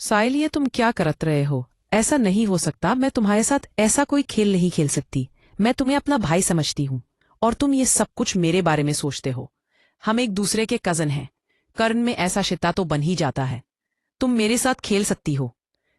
साहिल, ये तुम क्या करत रहे हो? ऐसा नहीं हो सकता। मैं तुम्हारे साथ ऐसा कोई खेल नहीं खेल सकती। मैं तुम्हें अपना भाई समझती हूँ और तुम ये सब कुछ मेरे बारे में सोचते हो। हम एक दूसरे के कजन हैं। कर्ण में ऐसा शिता तो बन ही जाता है। तुम मेरे साथ खेल सकती हो।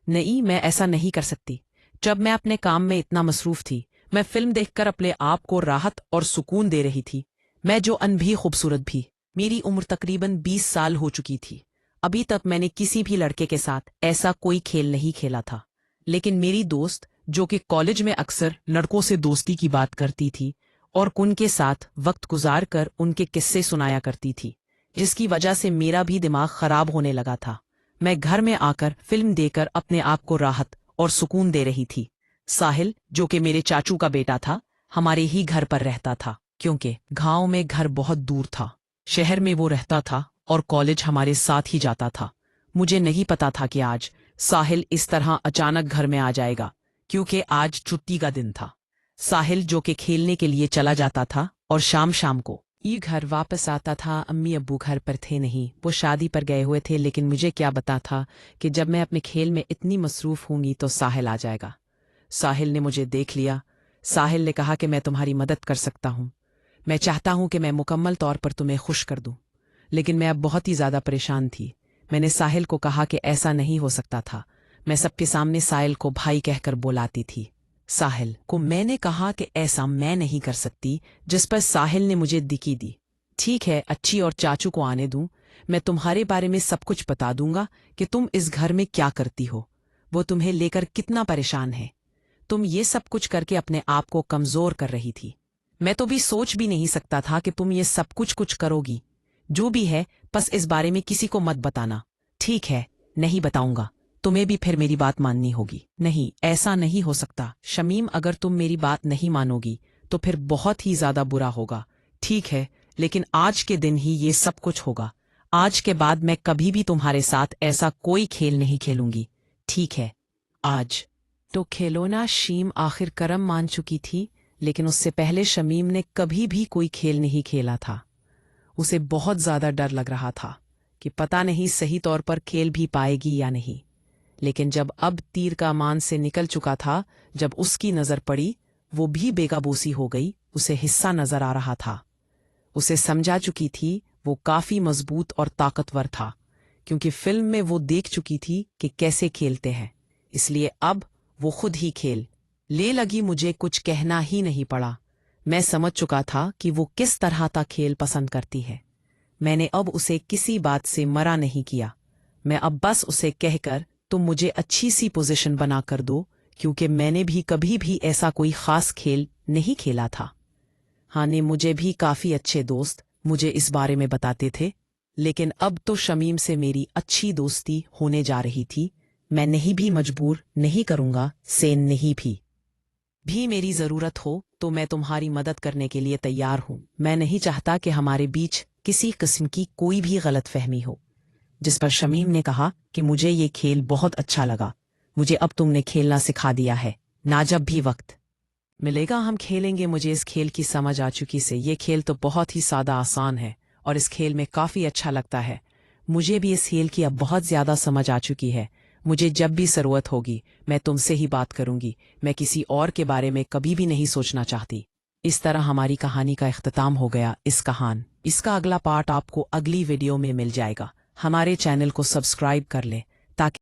नहीं, मैं ऐसा नहीं कर सकती। जब मैं अपने काम में इतना मसरूफ थी, मैं फिल्म देखकर अपने आप को राहत और सुकून दे रही थी। मैं जो अन भी खूबसूरत भी। मेरी उम्र तकरीबन 20 साल हो चुकी थी। अभी तक मैंने किसी भी लड़के के साथ ऐसा कोई खेल नहीं खेला था। लेकिन मेरी दोस्त, जो कि कॉलेज में अक्सर लड़कों से दोस्ती की बात करती थी और उनके साथ वक्त गुजार कर उनके किस्से सुनाया करती थी, जिसकी वजह से मेरा भी दिमाग खराब होने लगा था। मैं घर में आकर फिल्म देखकर अपने आप को राहत और सुकून दे रही थी। साहिल, जो कि मेरे चाचू का बेटा था, हमारे ही घर पर रहता था, क्योंकि गांव में घर बहुत दूर था। शहर में वो रहता था और कॉलेज हमारे साथ ही जाता था। मुझे नहीं पता था कि आज साहिल इस तरह अचानक घर में आ जाएगा, क्योंकि आज छुट्टी का दिन था। साहिल, जो कि खेलने के लिए चला जाता था और शाम शाम को ये घर वापस आता था। अम्मी अब्बू घर पर थे नहीं, वो शादी पर गए हुए थे। लेकिन मुझे क्या पता था कि जब मैं अपने खेल में इतनी मसरूफ होंगी तो साहिल आ जाएगा। साहिल ने मुझे देख लिया। साहिल ने कहा कि मैं तुम्हारी मदद कर सकता हूँ। मैं चाहता हूँ कि मैं मुकम्मल तौर पर तुम्हें खुश कर दूँ। लेकिन मैं अब बहुत ही ज़्यादा परेशान थी। मैंने साहिल को कहा कि ऐसा नहीं हो सकता था। मैं सबके सामने साहिल को भाई कहकर बुलाती थी। साहिल को मैंने कहा कि ऐसा मैं नहीं कर सकती, जिस पर साहिल ने मुझे दिकी दी। ठीक है, अच्छी और चाचू को आने दूं। मैं तुम्हारे बारे में सब कुछ बता दूंगा कि तुम इस घर में क्या करती हो, वो तुम्हें लेकर कितना परेशान है। तुम ये सब कुछ करके अपने आप को कमजोर कर रही थी। मैं तो भी सोच भी नहीं सकता था कि तुम ये सब कुछ करोगी। जो भी है, बस इस बारे में किसी को मत बताना। ठीक है, नहीं बताऊंगा। तुम्हें भी फिर मेरी बात माननी होगी। नहीं, ऐसा नहीं हो सकता शमीम, अगर तुम मेरी बात नहीं मानोगी तो फिर बहुत ही ज्यादा बुरा होगा। ठीक है, लेकिन आज के दिन ही ये सब कुछ होगा। आज के बाद मैं कभी भी तुम्हारे साथ ऐसा कोई खेल नहीं खेलूंगी। ठीक है, आज तो खिलौना शीम आखिर करम मान चुकी थी। लेकिन उससे पहले शमीम ने कभी भी कोई खेल नहीं खेला था। उसे बहुत ज्यादा डर लग रहा था कि पता नहीं सही तौर पर खेल भी पाएगी या नहीं। लेकिन जब अब तीर का मान से निकल चुका था, जब उसकी नजर पड़ी, वो भी बेकाबूसी हो गई। उसे हिस्सा नजर आ रहा था। उसे समझा चुकी थी वो काफी मजबूत और ताकतवर था, क्योंकि फिल्म में वो देख चुकी थी कि कैसे खेलते हैं। इसलिए अब वो खुद ही खेल ले लगी। मुझे कुछ कहना ही नहीं पड़ा। मैं समझ चुका था कि वो किस तरह का खेल पसंद करती है। मैंने अब उसे किसी बात से मना नहीं किया। मैं अब बस उसे कहकर तुम मुझे अच्छी सी पोजीशन बना कर दो, क्योंकि मैंने भी कभी भी ऐसा कोई खास खेल नहीं खेला था। हाँ ने मुझे भी काफी अच्छे दोस्त मुझे इस बारे में बताते थे, लेकिन अब तो शमीम से मेरी अच्छी दोस्ती होने जा रही थी। मैं नहीं भी मजबूर नहीं करूंगा। सेन नहीं भी मेरी जरूरत हो तो मैं तुम्हारी मदद करने के लिए तैयार हूं। मैं नहीं चाहता कि हमारे बीच किसी किस्म की कोई भी गलतफहमी हो। जिस पर शमीम ने कहा कि मुझे ये खेल बहुत अच्छा लगा। मुझे अब तुमने खेलना सिखा दिया है ना, जब भी वक्त मिलेगा हम खेलेंगे। मुझे इस खेल की समझ आ चुकी से। ये खेल तो बहुत ही सादा आसान है और इस खेल में काफी अच्छा लगता है। मुझे भी इस खेल की अब बहुत ज्यादा समझ आ चुकी है। मुझे जब भी जरूरत होगी मैं तुमसे ही बात करूंगी। मैं किसी और के बारे में कभी भी नहीं सोचना चाहती। इस तरह हमारी कहानी का इख्तिताम हो गया। इसका अगला पार्ट आपको अगली वीडियो में मिल जाएगा। हमारे चैनल को सब्सक्राइब कर ले